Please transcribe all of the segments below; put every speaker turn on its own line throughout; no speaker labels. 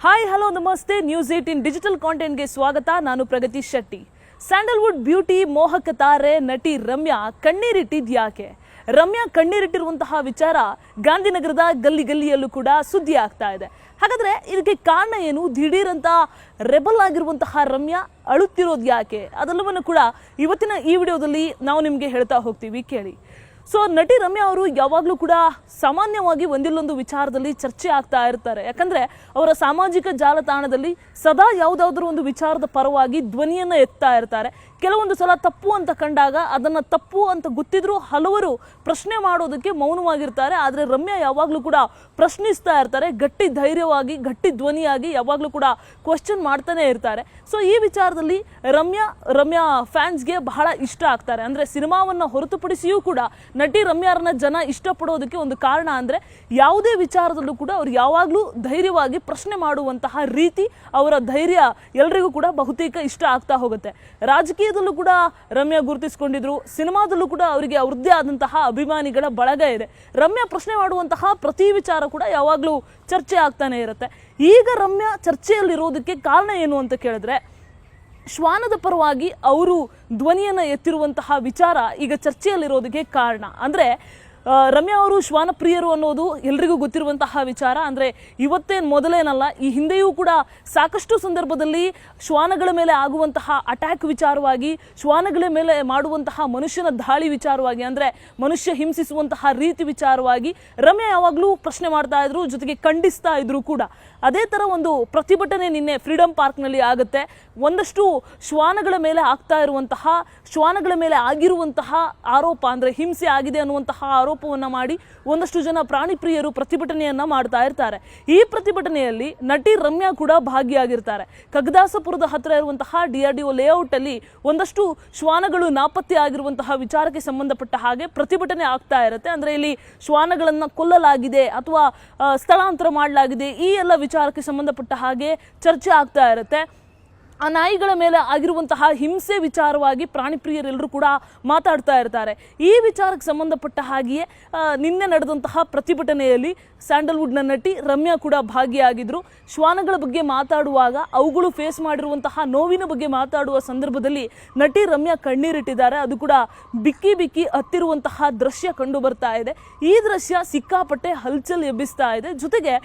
Hi hello ನಮಸ್ತೆ news 18 digital ಕಾಂಟೆಂಟ್ಗೆ ಸ್ವಾಗತ. ನಾನು ಪ್ರಗತಿ ಶೆಟ್ಟಿ. ಸ್ಯಾಂಡಲ್ವುಡ್ ಬ್ಯೂಟಿ ಮೋಹಕ ತಾರೆ ನಟಿ ರಮ್ಯಾ ಕಣ್ಣೀರಿಟ್ಟಿದ್ಯಾಕೆ? ರಮ್ಯಾ ಕಣ್ಣೀರಿಟ್ಟಿರುವಂತಹ ವಿಚಾರ ಗಾಂಧಿನಗರದ ಗಲ್ಲಿ ಗಲ್ಲಿಯಲ್ಲೂ ಕೂಡ ಸುದ್ದಿ ಆಗ್ತಾ ಇದೆ. ಹಾಗಾದ್ರೆ ಇದಕ್ಕೆ ಕಾರಣ ಏನು? ದಿಢೀರಂತ ರೆಬಲ್ ಆಗಿರುವಂತಹ ರಮ್ಯಾ ಅಳುತ್ತಿರೋದು ಯಾಕೆ? ಅದೆಲ್ಲವನ್ನು ಕೂಡ ಇವತ್ತಿನ ಈ ವಿಡಿಯೋದಲ್ಲಿ ನಾವು ನಿಮಗೆ ಹೇಳ್ತಾ ಹೋಗ್ತೀವಿ, ಕೇಳಿ. ಸೊ ನಟಿ ರಮ್ಯಾ ಅವರು ಯಾವಾಗಲೂ ಕೂಡ ಸಾಮಾನ್ಯವಾಗಿ ಒಂದಿಲ್ಲೊಂದು ವಿಚಾರದಲ್ಲಿ ಚರ್ಚೆ ಆಗ್ತಾ ಇರ್ತಾರೆ. ಯಾಕಂದ್ರೆ ಅವರ ಸಾಮಾಜಿಕ ಜಾಲತಾಣದಲ್ಲಿ ಸದಾ ಯಾವುದಾದ್ರೂ ಒಂದು ವಿಚಾರದ ಪರವಾಗಿ ಧ್ವನಿಯನ್ನು ಎತ್ತಾ ಇರ್ತಾರೆ. ಕೆಲವೊಂದು ಸಲ ತಪ್ಪು ಅಂತ ಕಂಡಾಗ ಅದನ್ನ ತಪ್ಪು ಅಂತ ಗೊತ್ತಿದ್ರೂ ಹಲವರು ಪ್ರಶ್ನೆ ಮಾಡೋದಕ್ಕೆ ಮೌನವಾಗಿರ್ತಾರೆ. ಆದರೆ ರಮ್ಯಾ ಯಾವಾಗಲೂ ಕೂಡ ಪ್ರಶ್ನಿಸ್ತಾ ಇರ್ತಾರೆ, ಗಟ್ಟಿ ಧೈರ್ಯವಾಗಿ ಗಟ್ಟಿ ಧ್ವನಿಯಾಗಿ ಯಾವಾಗಲೂ ಕೂಡ ಕ್ವಶನ್ ಮಾಡ್ತಾನೆ ಇರ್ತಾರೆ. ಸೊ ಈ ವಿಚಾರದಲ್ಲಿ ರಮ್ಯಾ ಫ್ಯಾನ್ಸ್ಗೆ ಬಹಳ ಇಷ್ಟ ಆಗ್ತಾರೆ. ಅಂದ್ರೆ ಸಿನಿಮಾವನ್ನ ಹೊರತುಪಡಿಸಿಯೂ ಕೂಡ ನಟಿ ರಮ್ಯಾರನ್ನ ಜನ ಇಷ್ಟಪಡೋದಕ್ಕೆ ಒಂದು ಕಾರಣ ಅಂದ್ರೆ ಯಾವುದೇ ವಿಚಾರದಲ್ಲೂ ಕೂಡ ಅವ್ರು ಯಾವಾಗಲೂ ಧೈರ್ಯವಾಗಿ ಪ್ರಶ್ನೆ ಮಾಡುವಂತಹ ರೀತಿ, ಅವರ ಧೈರ್ಯ ಎಲ್ರಿಗೂ ಕೂಡ ಬಹುತೇಕ ಇಷ್ಟ ಆಗ್ತಾ ಹೋಗುತ್ತೆ. ರಾಜಕೀಯದಲ್ಲೂ ಕೂಡ ರಮ್ಯಾ ಗುರುತಿಸಿಕೊಂಡಿದ್ರು, ಸಿನಿಮಾದಲ್ಲೂ ಕೂಡ ಅವರಿಗೆ ಅವ್ರದ್ದೇ ಆದಂತಹ ಅಭಿಮಾನಿಗಳ ಬಳಗ ಇದೆ. ರಮ್ಯಾ ಪ್ರಶ್ನೆ ಮಾಡುವಂತಹ ಪ್ರತಿ ವಿಚಾರ ಕೂಡ ಯಾವಾಗಲೂ ಚರ್ಚೆ ಆಗ್ತಾನೆ ಇರುತ್ತೆ. ಈಗ ರಮ್ಯಾ ಚರ್ಚೆಯಲ್ಲಿರೋದಕ್ಕೆ ಕಾರಣ ಏನು ಅಂತ ಕೇಳಿದ್ರೆ, ಶ್ವಾನದ ಪರವಾಗಿ ಅವರು ಧ್ವನಿಯನ್ನು ಎತ್ತಿರುವಂತಹ ವಿಚಾರ ಈಗ ಚರ್ಚೆಯಲ್ಲಿರೋದಕ್ಕೆ ಕಾರಣ. ಅಂದರೆ ರಮ್ಯಾ ಅವರು ಶ್ವಾನಪ್ರಿಯರು ಅನ್ನೋದು ಎಲ್ರಿಗೂ ಗೊತ್ತಿರುವಂತಹ ವಿಚಾರ. ಅಂದರೆ ಇವತ್ತೇನು ಮೊದಲೇನಲ್ಲ, ಈ ಹಿಂದೆಯೂ ಕೂಡ ಸಾಕಷ್ಟು ಸಂದರ್ಭದಲ್ಲಿ ಶ್ವಾನಗಳ ಮೇಲೆ ಆಗುವಂತಹ ಅಟ್ಯಾಕ್ ವಿಚಾರವಾಗಿ, ಶ್ವಾನಗಳ ಮೇಲೆ ಮಾಡುವಂತಹ ಮನುಷ್ಯನ ದಾಳಿ ವಿಚಾರವಾಗಿ, ಅಂದರೆ ಮನುಷ್ಯ ಹಿಂಸಿಸುವಂತಹ ರೀತಿ ವಿಚಾರವಾಗಿ ರಮ್ಯಾ ಯಾವಾಗಲೂ ಪ್ರಶ್ನೆ ಮಾಡ್ತಾ ಇದ್ರು, ಜೊತೆಗೆ ಖಂಡಿಸ್ತಾ ಇದ್ರು ಕೂಡ. ಅದೇ ಥರ ಒಂದು ಪ್ರತಿಭಟನೆ ನಿನ್ನೆ ಫ್ರೀಡಂ ಪಾರ್ಕ್ನಲ್ಲಿ ಆಗುತ್ತೆ. ಒಂದಷ್ಟು ಶ್ವಾನಗಳ ಮೇಲೆ ಆಗ್ತಾ ಇರುವಂತಹ, ಶ್ವಾನಗಳ ಮೇಲೆ ಆಗಿರುವಂತಹ ಆರೋಪ, ಅಂದರೆ ಹಿಂಸೆ ಆಗಿದೆ ಅನ್ನುವಂತಹ ಆರೋಪವನ್ನು ಮಾಡಿ ಒಂದಷ್ಟು ಜನ ಪ್ರಾಣಿ ಪ್ರಿಯರು ಪ್ರತಿಭಟನೆಯನ್ನ ಮಾಡ್ತಾ ಇರ್ತಾರೆ. ಈ ಪ್ರತಿಭಟನೆಯಲ್ಲಿ ನಟಿ ರಮ್ಯಾ ಕೂಡ ಭಾಗಿಯಾಗಿರ್ತಾರೆ. ಕಗ್ದಾಸಪುರದ ಹತ್ರ ಇರುವಂತಹ DRDO ಲೇಔಟ್ ಅಲ್ಲಿ ಒಂದಷ್ಟು ಶ್ವಾನಗಳು ನಾಪತ್ತೆ ಆಗಿರುವಂತಹ ವಿಚಾರಕ್ಕೆ ಸಂಬಂಧಪಟ್ಟ ಹಾಗೆ ಪ್ರತಿಭಟನೆ ಆಗ್ತಾ ಇರುತ್ತೆ. ಅಂದ್ರೆ ಇಲ್ಲಿ ಶ್ವಾನಗಳನ್ನ ಕೊಲ್ಲಲಾಗಿದೆ ಅಥವಾ ಸ್ಥಳಾಂತರ ಮಾಡಲಾಗಿದೆ, ಈ ಎಲ್ಲ ವಿಚಾರಕ್ಕೆ ಸಂಬಂಧಪಟ್ಟ ಹಾಗೆ ಚರ್ಚೆ ಆಗ್ತಾ ಇರುತ್ತೆ. ಆ ನಾಯಿಗಳ ಮೇಲೆ ಆಗಿರುವಂತಹ ಹಿಂಸೆ ವಿಚಾರವಾಗಿ ಪ್ರಾಣಿ ಪ್ರಿಯರೆಲ್ಲರೂ ಕೂಡ ಮಾತಾಡ್ತಾ ಇರ್ತಾರೆ. ಈ ವಿಚಾರಕ್ಕೆ ಸಂಬಂಧಪಟ್ಟ ಹಾಗೆಯೇ ನಿನ್ನೆ ನಡೆದಂತಹ ಪ್ರತಿಭಟನೆಯಲ್ಲಿ ಸ್ಯಾಂಡಲ್ವುಡ್ನ ನಟಿ ರಮ್ಯಾ ಕೂಡ ಭಾಗಿಯಾಗಿದ್ರು. ಶ್ವಾನಗಳ ಬಗ್ಗೆ ಮಾತಾಡುವಾಗ ಅವುಗಳು ಫೇಸ್ ಮಾಡಿರುವಂತಹ ನೋವಿನ ಬಗ್ಗೆ ಮಾತಾಡುವ ಸಂದರ್ಭದಲ್ಲಿ ನಟಿ ರಮ್ಯಾ ಕಣ್ಣೀರಿಟ್ಟಿದ್ದಾರೆ. ಅದು ಕೂಡ ಬಿಕ್ಕಿ ಬಿಕ್ಕಿ ಹತ್ತಿರುವಂತಹ ದೃಶ್ಯ ಕಂಡು ಬರ್ತಾ ಇದೆ. ಈ ದೃಶ್ಯ ಸಿಕ್ಕಾಪಟ್ಟೆ ಹಲ್ಚಲ್ ಎಬ್ಬಿಸ್ತಾ ಇದೆ. ಜೊತೆಗೆ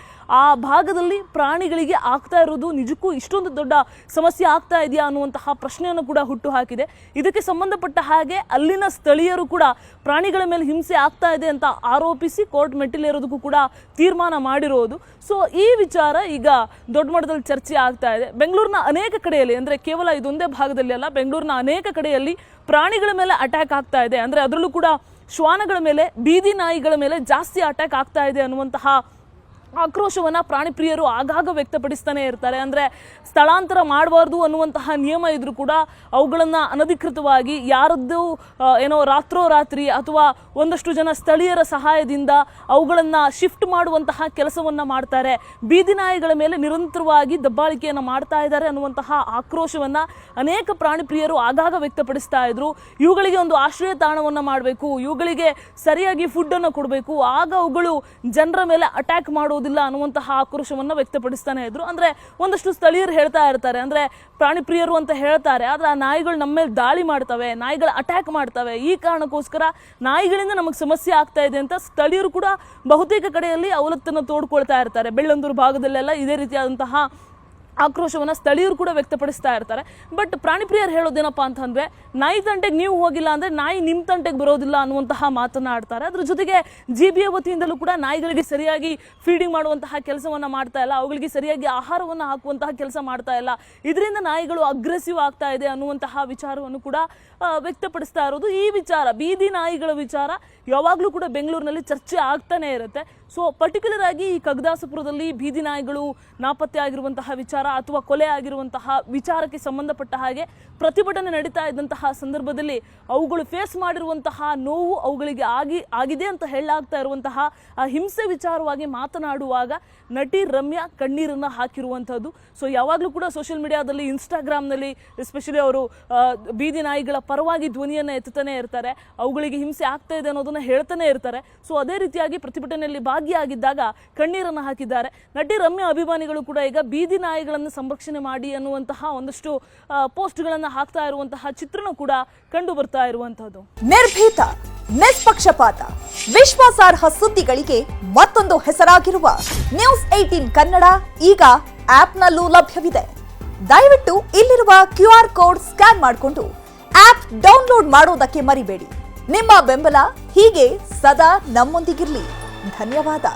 ಆ ಭಾಗದಲ್ಲಿ ಪ್ರಾಣಿಗಳಿಗೆ ಆಗ್ತಾ ಇರೋದು ನಿಜಕ್ಕೂ ಇಷ್ಟೊಂದು ದೊಡ್ಡ ಸಮಸ್ಯೆ ಆಗ್ತಾ ಇದೆಯಾ ಅನ್ನುವಂತಹ ಪ್ರಶ್ನೆಯನ್ನು ಕೂಡ ಹುಟ್ಟು ಹಾಕಿದೆ. ಇದಕ್ಕೆ ಸಂಬಂಧಪಟ್ಟ ಹಾಗೆ ಅಲ್ಲಿನ ಸ್ಥಳೀಯರು ಕೂಡ ಪ್ರಾಣಿಗಳ ಮೇಲೆ ಹಿಂಸೆ ಆಗ್ತಾ ಇದೆ ಅಂತ ಆರೋಪಿಸಿ ಕೋರ್ಟ್ ಮೆಟ್ಟಿಲೇರೋದಕ್ಕೂ ಕೂಡ ತೀರ್ಮಾನ ಮಾಡಿರೋದು. ಸೊ ಈ ವಿಚಾರ ಈಗ ದೊಡ್ಡ ಮಟ್ಟದಲ್ಲಿ ಚರ್ಚೆ ಆಗ್ತಾ ಇದೆ. ಬೆಂಗಳೂರಿನ ಅನೇಕ ಕಡೆಯಲ್ಲಿ, ಅಂದರೆ ಕೇವಲ ಇದೊಂದೇ ಭಾಗದಲ್ಲಿ ಅಲ್ಲ, ಬೆಂಗಳೂರಿನ ಅನೇಕ ಕಡೆಯಲ್ಲಿ ಪ್ರಾಣಿಗಳ ಮೇಲೆ ಅಟ್ಯಾಕ್ ಆಗ್ತಾ ಇದೆ. ಅಂದರೆ ಅದರಲ್ಲೂ ಕೂಡ ಶ್ವಾನಗಳ ಮೇಲೆ, ಬೀದಿ ನಾಯಿಗಳ ಮೇಲೆ ಜಾಸ್ತಿ ಅಟ್ಯಾಕ್ ಆಗ್ತಾ ಇದೆ ಅನ್ನುವಂತಹ ಆಕ್ರೋಶವನ್ನ ಪ್ರಾಣಿ ಪ್ರಿಯರು ಆಗಾಗ ವ್ಯಕ್ತಪಡಿಸ್ತಾನೆ ಇರ್ತಾರೆ. ಅಂದ್ರೆ ಸ್ಥಳಾಂತರ ಮಾಡಬಾರ್ದು ಅನ್ನುವಂತಹ ನಿಯಮ ಇದ್ರೂ ಕೂಡ ಅವುಗಳನ್ನ ಅನಧಿಕೃತವಾಗಿ ಯಾರದ್ದು ಏನೋ ರಾತ್ರೋರಾತ್ರಿ ಅಥವಾ ಒಂದಷ್ಟು ಜನ ಸ್ಥಳೀಯರ ಸಹಾಯದಿಂದ ಅವುಗಳನ್ನ ಶಿಫ್ಟ್ ಮಾಡುವಂತಹ ಕೆಲಸವನ್ನ ಮಾಡ್ತಾರೆ. ಬೀದಿ ನಾಯಿಗಳ ಮೇಲೆ ನಿರಂತರವಾಗಿ ದಬ್ಬಾಳಿಕೆಯನ್ನ ಮಾಡ್ತಾ ಇದ್ದಾರೆ ಅನ್ನುವಂತಹ ಆಕ್ರೋಶವನ್ನ ಅನೇಕ ಪ್ರಾಣಿ ಪ್ರಿಯರು ಆಗಾಗ ವ್ಯಕ್ತಪಡಿಸ್ತಾ ಇದ್ರು. ಇವುಗಳಿಗೆ ಒಂದು ಆಶ್ರಯ ತಾಣವನ್ನ ಮಾಡಬೇಕು, ಇವುಗಳಿಗೆ ಸರಿಯಾಗಿ ಫುಡ್ ಅನ್ನು ಕೊಡಬೇಕು, ಆಗ ಅವುಗಳು ಜನರ ಮೇಲೆ ಅಟ್ಯಾಕ್ ಮಾಡೋದಿಲ್ಲ ಅನ್ನುವಂತಹ ಆಕ್ರೋಶವನ್ನ ವ್ಯಕ್ತಪಡಿಸ್ತಾನೆ ಇದ್ರು. ಅಂದ್ರೆ ಒಂದಷ್ಟು ಸ್ಥಳೀಯರು ಹೇಳ್ತಾ ಇರ್ತಾರೆ, ಅಂದ್ರೆ ಪ್ರಾಣಿ ಪ್ರಿಯರು ಅಂತ ಹೇಳ್ತಾರೆ, ಆದ್ರೆ ಆ ನಾಯಿಗಳು ನಮ್ಮ ಮೇಲೆ ದಾಳಿ ಮಾಡ್ತವೆ, ನಾಯಿಗಳು ಅಟ್ಯಾಕ್ ಮಾಡ್ತವೆ, ಈ ಕಾರಣಕ್ಕೋಸ್ಕರ ನಾಯಿಗಳಿಂದ ನಮಗೆ ಸಮಸ್ಯೆ ಆಗ್ತಾ ಇದೆ ಅಂತ ಸ್ಥಳೀಯರು ಕೂಡ ಬಹುತೇಕ ಕಡೆಯಲ್ಲಿ ಅವಲತ್ತನ್ನು ತೋಡ್ಕೊಳ್ತಾ ಇರ್ತಾರೆ. ಬೆಳ್ಳಂದೂರು ಭಾಗದಲ್ಲೆಲ್ಲ ಇದೇ ರೀತಿಯಾದಂತಹ ಆಕ್ರೋಶವನ್ನು ಸ್ಥಳೀಯರು ಕೂಡ ವ್ಯಕ್ತಪಡಿಸ್ತಾ ಇರ್ತಾರೆ. ಬಟ್ ಪ್ರಾಣಿ ಪ್ರಿಯರು ಹೇಳೋದೇನಪ್ಪ ಅಂತಂದ್ರೆ, ನಾಯಿ ತಂಟೆಗೆ ನೀವು ಹೋಗಿಲ್ಲ ಅಂದ್ರೆ ನಾಯಿ ನಿಮ್ಮ ತಂಟೆಗೆ ಬರೋದಿಲ್ಲ ಅನ್ನುವಂತಹ ಮಾತನ್ನ ಆಡ್ತಾರೆ. ಅದ್ರ ಜೊತೆಗೆ GBA ವತಿಯಿಂದಲೂ ಕೂಡ ನಾಯಿಗಳಿಗೆ ಸರಿಯಾಗಿ ಫೀಡಿಂಗ್ ಮಾಡುವಂತಹ ಕೆಲಸವನ್ನ ಮಾಡ್ತಾ ಇಲ್ಲ, ಅವುಗಳಿಗೆ ಸರಿಯಾಗಿ ಆಹಾರವನ್ನು ಹಾಕುವಂತಹ ಕೆಲಸ ಮಾಡ್ತಾ ಇಲ್ಲ, ಇದರಿಂದ ನಾಯಿಗಳು ಅಗ್ರೆಸಿವ್ ಆಗ್ತಾ ಇದೆ ಅನ್ನುವಂತಹ ವಿಚಾರವನ್ನು ಕೂಡ ವ್ಯಕ್ತಪಡಿಸ್ತಾ ಇರೋದು. ಈ ವಿಚಾರ, ಬೀದಿ ನಾಯಿಗಳ ವಿಚಾರ ಯಾವಾಗಲೂ ಕೂಡ ಬೆಂಗಳೂರಿನಲ್ಲಿ ಚರ್ಚೆ ಆಗ್ತಾನೆ ಇರುತ್ತೆ. ಸೊ ಪರ್ಟಿಕ್ಯುಲರ್ ಆಗಿ ಈ ಕಗ್ದಾಸಪುರದಲ್ಲಿ ಬೀದಿ ನಾಯಿಗಳು ನಾಪತ್ತೆ ಆಗಿರುವಂತಹ ವಿಚಾರ ಅಥವಾ ಕೊಲೆ ಆಗಿರುವಂತಹ ವಿಚಾರಕ್ಕೆ ಸಂಬಂಧಪಟ್ಟ ಹಾಗೆ ಪ್ರತಿಭಟನೆ ನಡೀತಾ ಇದ್ದಂತಹ ಸಂದರ್ಭದಲ್ಲಿ ಅವುಗಳು ಫೇಸ್ ಮಾಡಿರುವಂತಹ ನೋವು, ಅವುಗಳಿಗೆ ಆಗಿದೆ ಅಂತ ಹೇಳಲಾಗ್ತಾ ಇರುವಂತಹ ಆ ಹಿಂಸೆ ವಿಚಾರವಾಗಿ ಮಾತನಾಡುವಾಗ ನಟಿ ರಮ್ಯಾ ಕಣ್ಣೀರನ್ನ ಹಾಕಿರುವಂಥದ್ದು. ಸೊ ಯಾವಾಗಲೂ ಕೂಡ ಸೋಷಿಯಲ್ ಮೀಡಿಯಾದಲ್ಲಿ, ಇನ್ಸ್ಟಾಗ್ರಾಮ್ನಲ್ಲಿ ಎಸ್ಪೆಷಲಿ ಅವರು ಬೀದಿ ನಾಯಿಗಳ ಪರವಾಗಿ ಧ್ವನಿಯನ್ನು ಎತ್ತುತ್ತಾನೆ ಇರ್ತಾರೆ, ಅವುಗಳಿಗೆ ಹಿಂಸೆ ಆಗ್ತಾ ಇದೆ ಅನ್ನೋದನ್ನ ಹೇಳ್ತಾನೆ ಇರ್ತಾರೆ. ಸೊ ಅದೇ ರೀತಿಯಾಗಿ ಪ್ರತಿಭಟನೆಯಲ್ಲಿ ಭಾಗಿಯಾಗಿದ್ದಾಗ ಕಣ್ಣೀರನ್ನು ಹಾಕಿದ್ದಾರೆ. ನಟಿ ರಮ್ಯಾ ಅಭಿಮಾನಿಗಳು ಕೂಡ ಈಗ ಬೀದಿ ನಾಯಿಗಳನ್ನು ಸಂರಕ್ಷಣೆ ಮಾಡಿ ಅನ್ನುವಂತಹ ಒಂದಷ್ಟು ಪೋಸ್ಟ್ಗಳನ್ನು ಹಾಕ್ತಾ ಇರುವಂತಹ ಚಿತ್ರಣ ಕೂಡ ಕಂಡು ಬರ್ತಾ ಇರುವಂತಹದ್ದು.
ನಿರ್ಭೀತ, ನಿಷ್ಪಕ್ಷಪಾತ, ವಿಶ್ವಾಸಾರ್ಹ ಸುದ್ದಿಗಳಿಗೆ ಮತ್ತೊಂದು ಹೆಸರಾಗಿರುವ News18 ಕನ್ನಡ ಈಗ ಆಪ್ನಲ್ಲೂ ಲಭ್ಯವಿದೆ. ದಯವಿಟ್ಟು ಇಲ್ಲಿರುವ QR ಕೋಡ್ ಸ್ಕ್ಯಾನ್ ಮಾಡಿಕೊಂಡು ಆಪ್ ಡೌನ್ಲೋಡ್ ಮಾಡೋದಕ್ಕೆ ಮರಿಬೇಡಿ. ನಿಮ್ಮ ಬೆಂಬಲ ಹೀಗೆ ಸದಾ ನಮ್ಮೊಂದಿಗಿರಲಿ. ಧನ್ಯವಾದ.